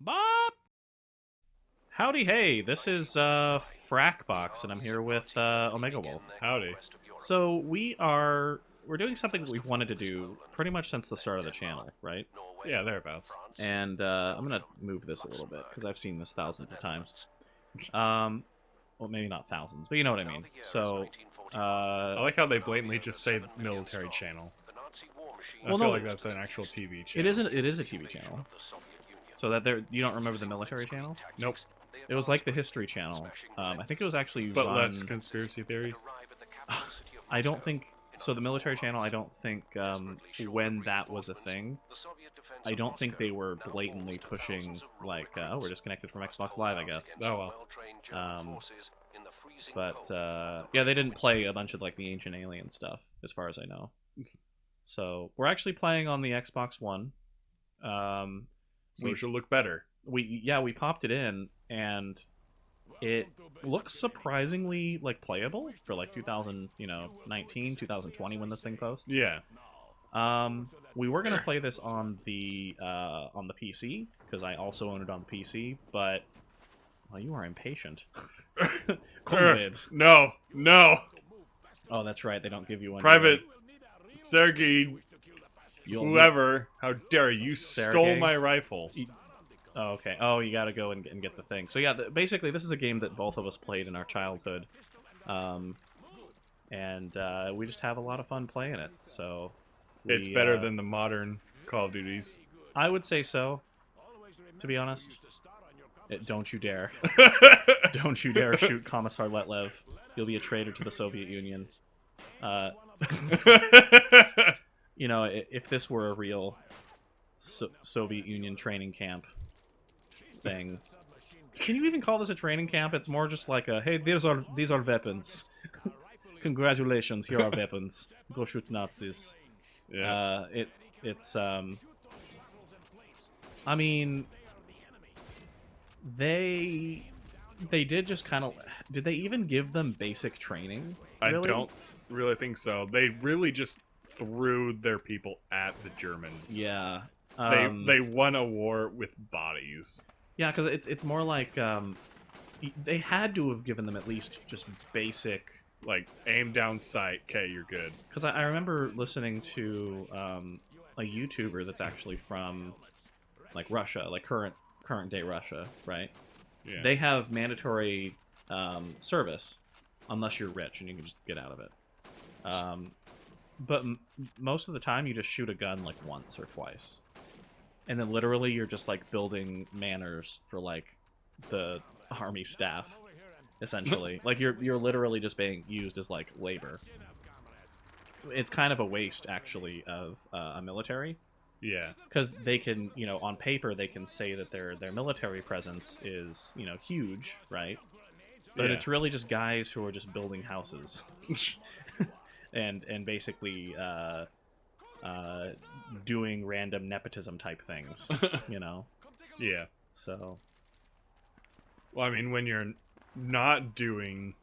Bob! Howdy, hey, this is Frakbox, and I'm here with OmegaWolf. Howdy. So we're doing something that we've wanted to do pretty much since the start of the channel, right? Yeah, thereabouts. And I'm gonna move this a little bit because I've seen this thousands of times. Well, maybe not thousands, but you know what I mean. So, I like how they blatantly just say military channel. I feel like that's an actual TV channel. It is a TV channel. So you don't remember the military channel? Nope. It was like the History Channel. I think it was actually But run... less conspiracy theories? I don't think... So the military channel, I don't think when that was a thing, I don't think they were blatantly pushing, like, oh, we're disconnected from Xbox Live, I guess. Oh, well. Yeah, they didn't play a bunch of, like, the Ancient Alien stuff, as far as I know. So, we're actually playing on the Xbox One. So it should look better. We popped it in, and it looks surprisingly like playable for like 2019, 2020 when this thing posts. Yeah. We were gonna play this on the PC because I also own it on the PC, but well, you are impatient. No. Oh, that's right. They don't give you one. Private Sergey, whoever, how dare you Sergey? stole my rifle. Oh, okay. Oh, you gotta go and get the thing. So yeah, basically this is a game that both of us played in our childhood. And we just have a lot of fun playing it, so... It's better than the modern Call of Duties. I would say so, to be honest. Don't you dare. Don't you dare shoot Commissar Letlev. You'll be a traitor to the Soviet Union. You know, if this were a real Soviet Union training camp thing... Can you even call this a training camp? It's more just like a, hey, these are weapons. Congratulations, here are weapons. Go shoot Nazis. Yeah. It's I mean, they did just kind of... Did they even give them basic training? Really? I don't really think so. They really just threw their people at the Germans. Yeah. They won a war with bodies. Yeah, because it's more like they had to have given them at least just basic... Like, aim down sight, okay, you're good. Because I remember listening to a YouTuber that's actually from, like, Russia, like current day Russia, right? Yeah. They have mandatory service, unless you're rich and you can just get out of it. But most of the time, you just shoot a gun, like, once or twice. And then literally you're just, like, building manors for, like, the army staff. Essentially, like you're literally just being used as like labor. It's kind of a waste, actually, of a military. Yeah, because they can, on paper they can say that their military presence is huge, right? But yeah. It's really just guys who are just building houses, and basically doing random nepotism type things, Yeah. So. Well, I mean, when you're not doing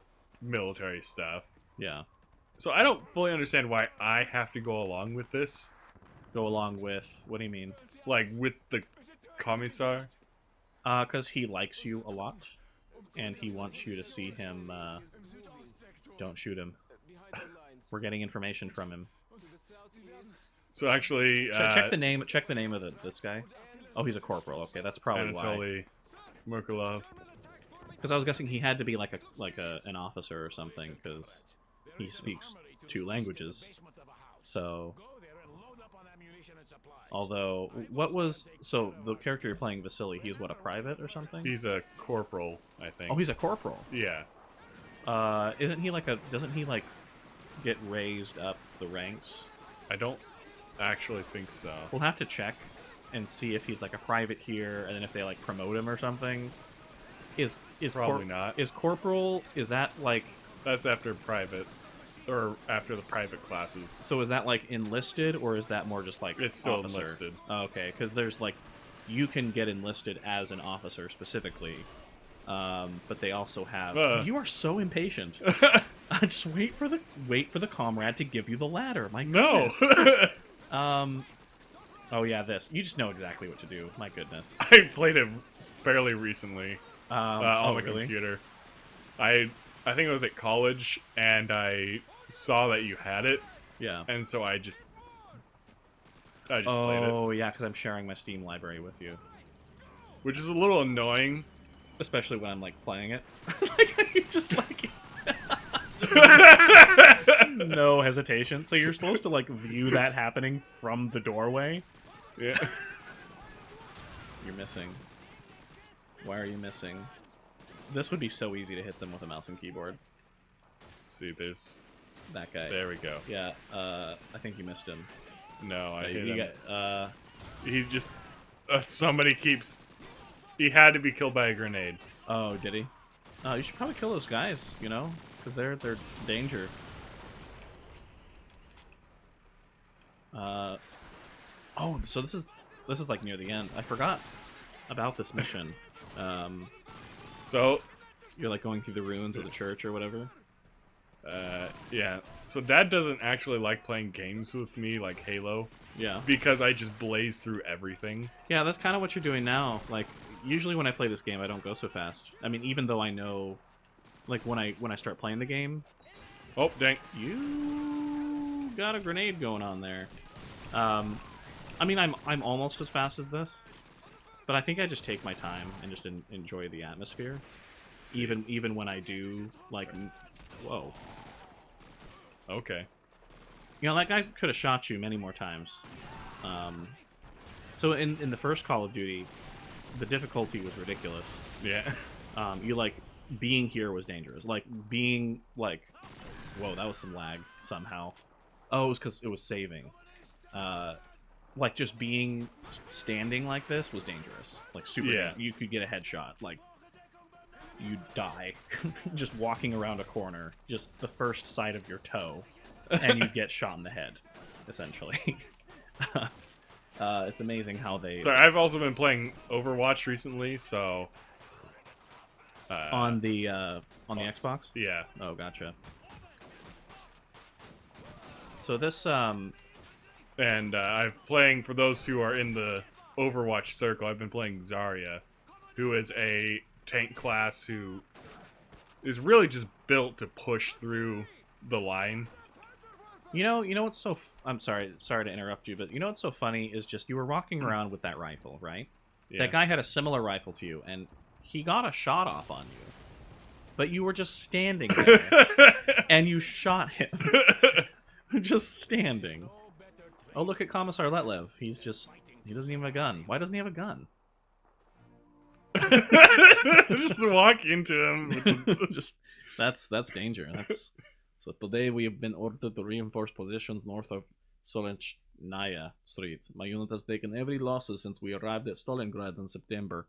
military stuff. Yeah. So I don't fully understand why I have to go along with this. Go along with... What do you mean? Like, with the Commissar? Because he likes you a lot, and he wants you to see him, Don't shoot him. We're getting information from him. So actually... Check the name of this guy. Oh, he's a corporal. Okay, that's probably Anatoly why. Merkulov. Because I was guessing he had to be like an officer or something, because he speaks 2 languages. So, although so the character you're playing, Vasily, he's what, a private or something? He's a corporal, I think. Oh, he's a corporal. Yeah. Isn't he like doesn't he like get raised up the ranks? I don't actually think so. We'll have to check and see if he's like a private here, and then if they like promote him or something. Is Probably not. Is corporal, is that like... That's after private, or after the private classes. So is that like enlisted, or is that more just like It's still officer? enlisted. Oh, okay, because there's like, you can get enlisted as an officer specifically, but they also have... You are so impatient. Just wait for the comrade to give you the ladder. My goodness. No. Oh yeah, this. You just know exactly what to do. My goodness. I played it fairly recently on my really? computer. I think it was at college, and I saw that you had it, Yeah. and so I just played it, Oh yeah, because I'm sharing my Steam library with you. which is a little annoying. Especially when I'm like playing it. Like just like no hesitation. So you're supposed to like view that happening from the doorway. Yeah. You're missing. Why are you missing? This would be so easy to hit them with a mouse and keyboard. See, there's That guy. there we go. Yeah, I think you missed him. No, I hit You him. got, He just somebody keeps. He had to be killed by a grenade. oh, did he? You should probably kill those guys, you know, because they're danger. Oh, so this is like near the end. I forgot about this mission. So, You're like going through the ruins of the church or whatever. yeah. So Dad doesn't actually like playing games with me like Halo Yeah. because I just blaze through everything. Yeah, that's kind of what you're doing now. Like, usually when I play this game, I don't go so fast. I mean, even though I know, like, when I start playing the game, Oh, dang. you got a grenade going on there. I mean, I'm almost as fast as this, but I think I just take my time and just enjoy the atmosphere. Even when I do, like, whoa. Okay. You know, that guy could have shot you many more times. So in the first Call of Duty, the difficulty was ridiculous. Yeah. You like being here was dangerous. Like being like, whoa, that was some lag somehow. Oh, it was because it was saving. Like just being standing like this was dangerous. Like super. Yeah. You could get a headshot. Like you die just walking around a corner, just the first sight of your toe, and you get shot in the head, essentially. It's amazing how they. Sorry, I've also been playing Overwatch recently, so. On the Xbox? Yeah. Oh, gotcha. So this And I've playing, for those who are in the Overwatch circle, I've been playing Zarya, who is a tank class who is really just built to push through the line. You know what's so I'm sorry to interrupt you, but you know what's so funny is just you were walking around with that rifle, right? Yeah. That guy had a similar rifle to you, and he got a shot off on you. But you were just standing there, and you shot him. Just standing. Oh, look at Commissar Letlev. He doesn't even have a gun. Why doesn't he have a gun? Just walk into him. Just that's danger. So today we have been ordered to reinforce positions north of Solechnaya Street. My unit has taken every loss since we arrived at Stalingrad in September.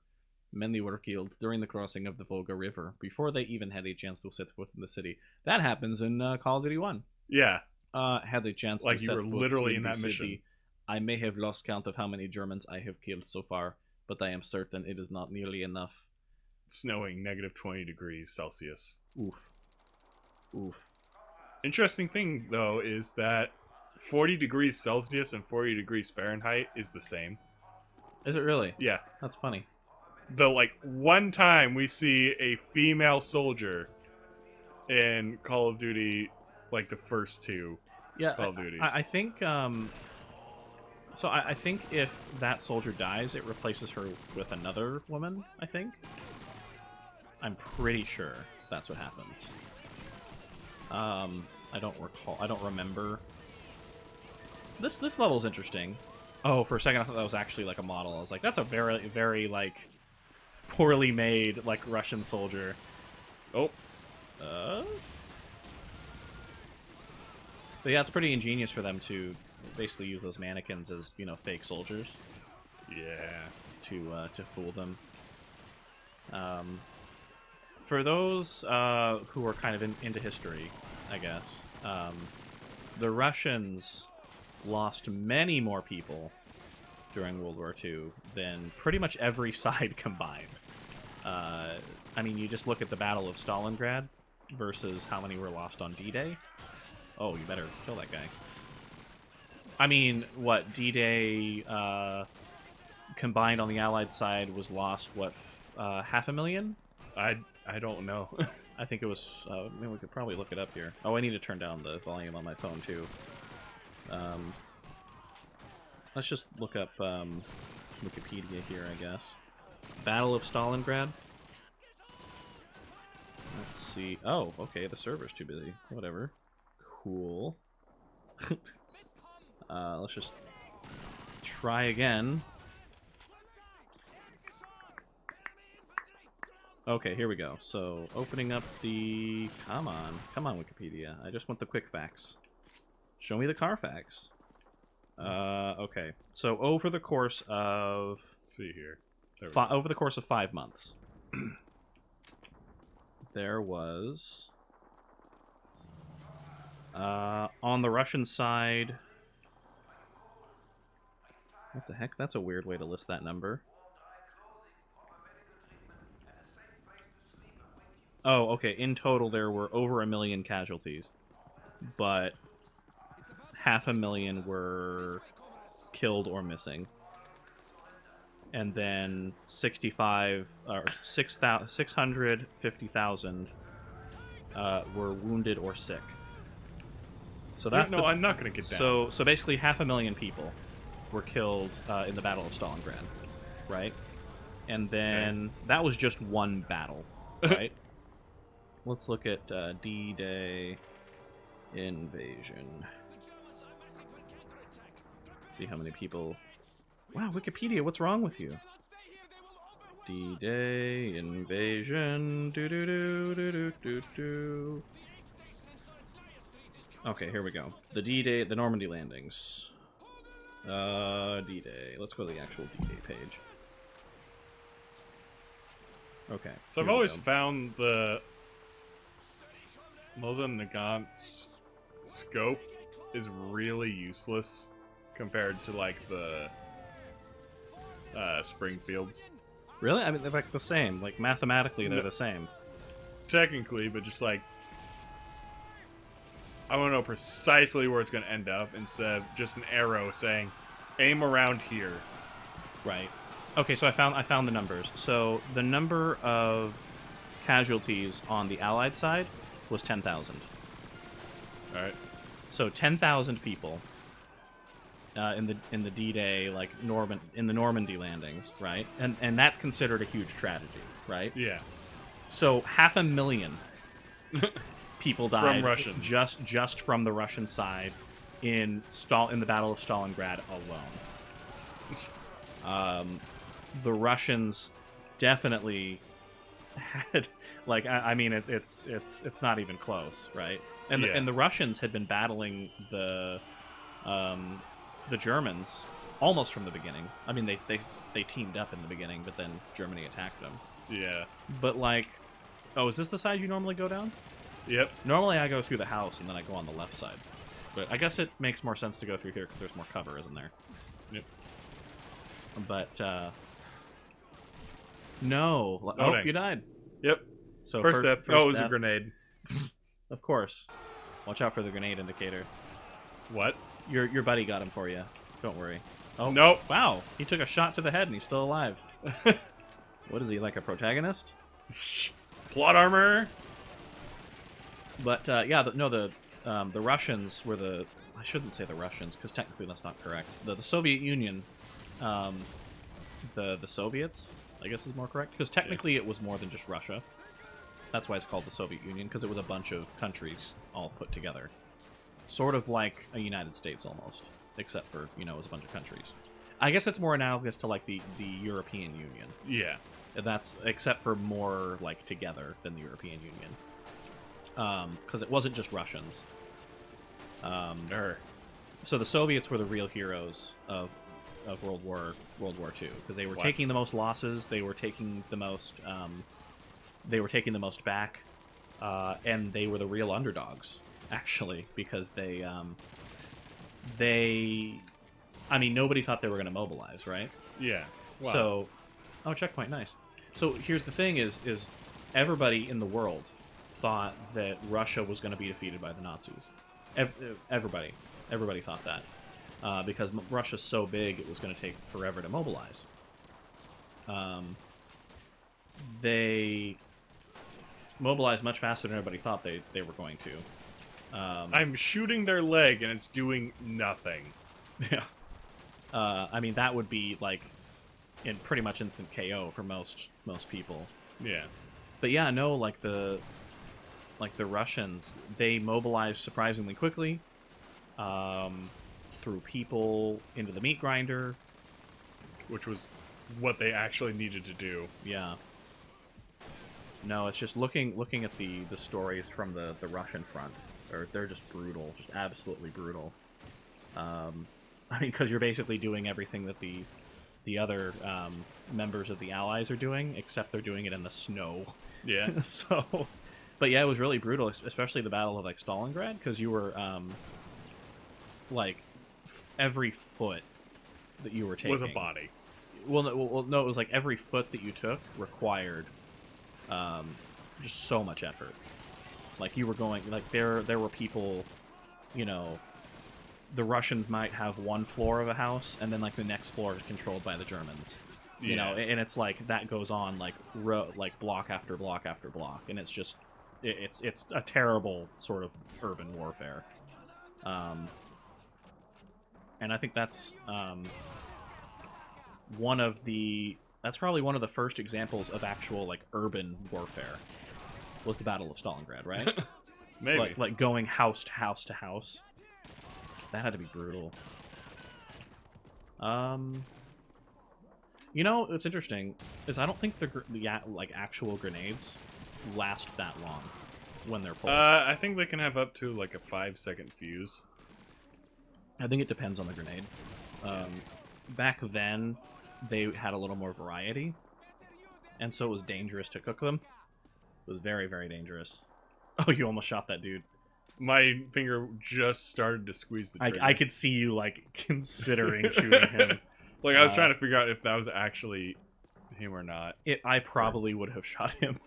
Many were killed during the crossing of the Volga River before they even had a chance to set foot in the city. That happens in Call of Duty 1. Yeah. Had a chance Like to you set were foot literally in in the that city. mission. I may have lost count of how many Germans I have killed so far, but I am certain it is not nearly enough. Snowing -20 degrees Celsius. Oof. Oof. Interesting thing, though, is that 40 degrees Celsius and 40 degrees Fahrenheit is the same. Is it really? Yeah. That's funny. The, like, one time we see a female soldier in Call of Duty, like, the first two Call of Duties. I think, so I think if that soldier dies, it replaces her with another woman, I think. I'm pretty sure that's what happens. I don't recall. I don't remember. This level's interesting. Oh, for a second I thought that was actually like a model. I was like, that's a very, very like poorly made like Russian soldier. Oh. But yeah, it's pretty ingenious for them to basically use those mannequins as, you know, fake soldiers. Yeah. To fool them. For those who are kind of into history, I guess, the Russians lost many more people during World War II than pretty much every side combined. I mean, you just look at the Battle of Stalingrad versus how many were lost on D-Day. Oh, you better kill that guy. I mean, what, D-Day combined on the Allied side was lost, what, 500,000? I don't know. I think it was, I mean, we could probably look it up here. Oh, I need to turn down the volume on my phone, too. Let's just look up Wikipedia here, I guess. Battle of Stalingrad. Let's see. Oh, okay, the server's too busy. Whatever. Cool. Let's just try again. Okay, here we go. So, opening up the... Come on, Wikipedia. I just want the quick facts. Show me the Carfax. Okay. So, over the course of... Let's see here. Over the course of 5 months, there was... on the Russian side... What the heck? That's a weird way to list that number. Oh, okay. In total, there were over 1 million casualties, but 500,000 were killed or missing, and then 650,000 were wounded or sick. So that's no, I'm not going to get So down. basically, 500,000 people were killed in the Battle of Stalingrad, right? And then that was just one battle, right? Let's look at D-Day invasion. See how many people... Wow, Wikipedia, what's wrong with you? D-Day invasion. Do-do-do-do-do-do-do. Okay, here we go. The D-Day, the Normandy landings. D-Day. Let's go to the actual D-Day page. Okay. So I've always found the Nagant's scope is really useless compared to, like, the Springfields. Really? I mean, they're like the same. Like, mathematically, they're the same. Technically, but just, like, I want to know precisely where it's going to end up instead of just an arrow saying, aim around here. Right. Okay, so I found the numbers. So the number of casualties on the Allied side was 10,000. All right. So 10,000 people in the D-Day, like in the Normandy landings, right? And that's considered a huge tragedy, right? Yeah. So 500,000 people died from Russians. just from the Russian side in the Battle of Stalingrad alone. The Russians definitely had, like, I mean, it's not even close, right? And and the Russians had been battling the Germans almost from the beginning. I mean, they teamed up in the beginning, but then Germany attacked them. Yeah. But, like, oh, is this the side you normally go down? Yep. Normally I go through the house and then I go on the left side. But I guess it makes more sense to go through here because there's more cover, isn't there? Yep. But, no. Oh, you died. Yep. So first step. First it was step. a grenade. Of course. Watch out for the grenade indicator. What? Your buddy got him for you. Don't worry. Oh, nope. Wow. He took a shot to the head and he's still alive. What is he, like a protagonist? Plot armor. But, yeah, the Russians were the... I shouldn't say the Russians, because technically that's not correct. The Soviet Union, the Soviets, I guess is more correct. Because technically it was more than just Russia. That's why it's called the Soviet Union, because it was a bunch of countries all put together. Sort of like a United States, almost. Except for, it was a bunch of countries. I guess it's more analogous to, like, the European Union. Yeah. That's, except for more, like, together than the European Union. Because it wasn't just Russians. So the Soviets were the real heroes of World War II, because they were taking the most losses, they were taking the most back, and they were the real underdogs, actually, because I mean, nobody thought they were going to mobilize, right? Yeah. Wow. So, oh, checkpoint, nice. So here's the thing: is everybody in the world thought that Russia was going to be defeated by the Nazis. Everybody thought that. because Russia's so big, it was going to take forever to mobilize. They mobilized much faster than everybody thought they were going to. I'm shooting their leg, and it's doing nothing. Yeah. I mean, that would be, like, in pretty much instant KO for most people. Yeah. But yeah, no, like the Russians, they mobilized surprisingly quickly. Threw people into the meat grinder, Which was what they actually needed to do. Yeah. No, it's just looking at the stories from the Russian front, they're just brutal, just absolutely brutal. I mean, because you're basically doing everything that the other members of the Allies are doing, except they're doing it in the snow. Yeah. So, but yeah, it was really brutal, especially the Battle of like Stalingrad, because you were like every foot that you were taking Was a body. Well, no, it was like every foot that you took required just so much effort. Like you were going, like there were people, you know, the Russians might have one floor of a house, and then like the next floor is controlled by the Germans. You know, and it's like that goes on like block after block after block, and it's just it's a terrible sort of urban warfare. And I think that's that's probably one of the first examples of actual like urban warfare was the Battle of Stalingrad, right? Maybe. Like going house to house to house. That had to be brutal. You know, what's interesting is I don't think the like actual grenades last that long when they're pulled. I think they can have up to like a 5-second fuse. I think it depends on the grenade. Back then, they had a little more variety, and so it was dangerous to cook them. It was very, very dangerous. Oh, you almost shot that dude. My finger just started to squeeze the trigger. I could see you, like, considering shooting him. Like, I was trying to figure out if that was actually him or not. I probably would have shot him,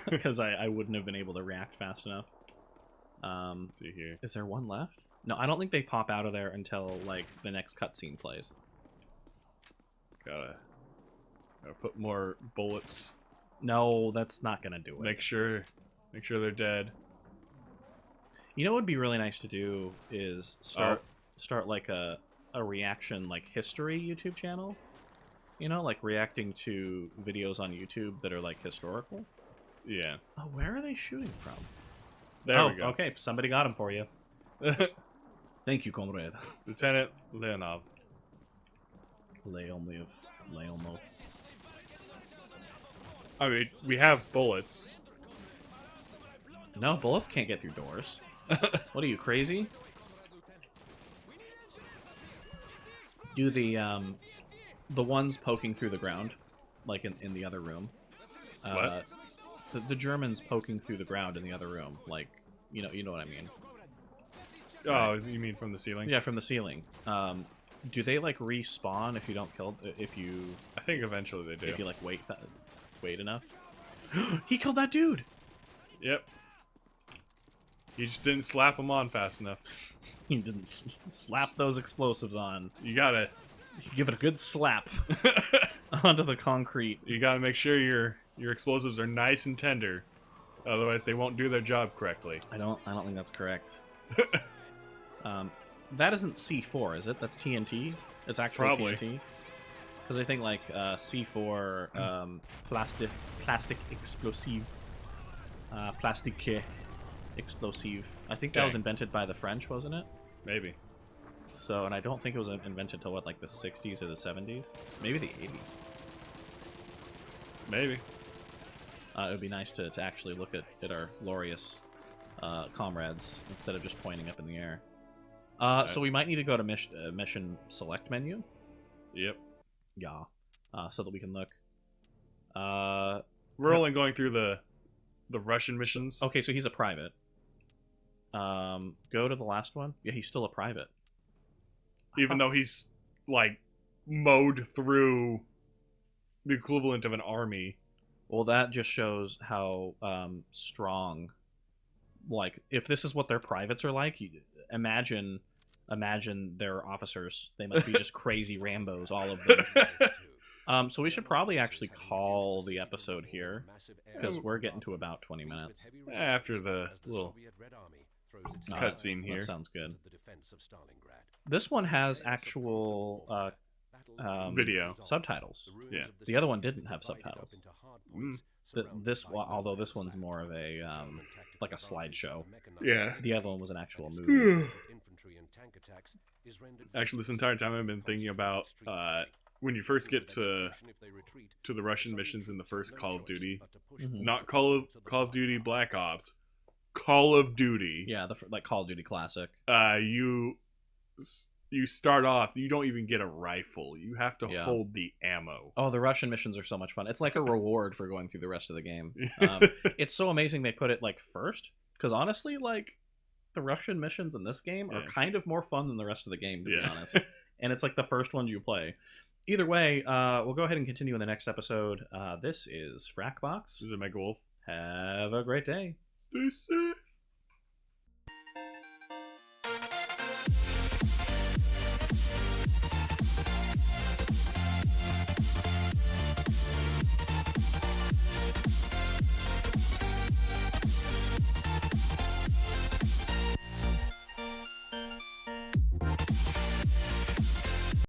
because I wouldn't have been able to react fast enough. Let's see here. Is there one left? No, I don't think they pop out of there until, like, the next cutscene plays. Gotta put more bullets. No, that's not gonna do it. Make sure they're dead. You know what would be really nice to do is start like a reaction, like, history YouTube channel. You know, like reacting to videos on YouTube that are, like, historical. Yeah. Oh, where are they shooting from? There we go. Okay, somebody got him for you. Thank you, comrade. Lieutenant Leonov. Leonov. I mean, we have bullets. No, bullets can't get through doors. What are you, crazy? Do the ones poking through the ground, like in the other room. What? The Germans poking through the ground in the other room, like, you know what I mean. Oh, you mean from the ceiling? Yeah, from the ceiling. Do they like respawn if you don't kill? If you? I think eventually they do. If you like wait enough. He killed that dude. Yep. He just didn't slap him on fast enough. He didn't slap those explosives on. You gotta give it a good slap onto the concrete. You gotta make sure your explosives are nice and tender, otherwise they won't do their job correctly. I don't think that's correct. That isn't C4, is it? That's TNT. It's actually Probably. TNT. Because I think like C4 plastic explosive, plastique explosive. I think that was invented by the French, wasn't it? Maybe. So, and I don't think it was invented till what, like the 60s or the 70s, maybe the 80s. Maybe. It would be nice to actually look at our glorious comrades instead of just pointing up in the air. So we might need to go to mission select menu. Yep. Yeah. So that we can look. We're only going through the Russian missions. Okay, so he's a private. Go to the last one. Yeah, he's still a private. Even though he's, like, mowed through the equivalent of an army. Well, that just shows how strong, like, if this is what their privates are like, imagine imagine their officers. They must be just crazy Rambos, all of them. So we should probably actually call the episode here, because we're getting to about 20 minutes. After the little cutscene here. That sounds good. This one has actual video subtitles. Yeah. The other one didn't have subtitles. Mm. Although this one's more of a like a slideshow. Yeah. The other one was an actual movie. Actually, this entire time I've been thinking about when you first get to the Russian missions in the first Call of Duty, not Call of Duty Black Ops, Call of Duty. Yeah, like Call of Duty Classic. You start off, you don't even get a rifle. You have to hold the ammo. Oh, the Russian missions are so much fun. It's like a reward for going through the rest of the game. It's so amazing they put it like first, because honestly, like the Russian missions in this game are kind of more fun than the rest of the game, to be honest. And it's like the first ones you play. Either way, we'll go ahead and continue in the next episode. This is Frakbox. This is OmegaWolf. Have a great day. Stay safe.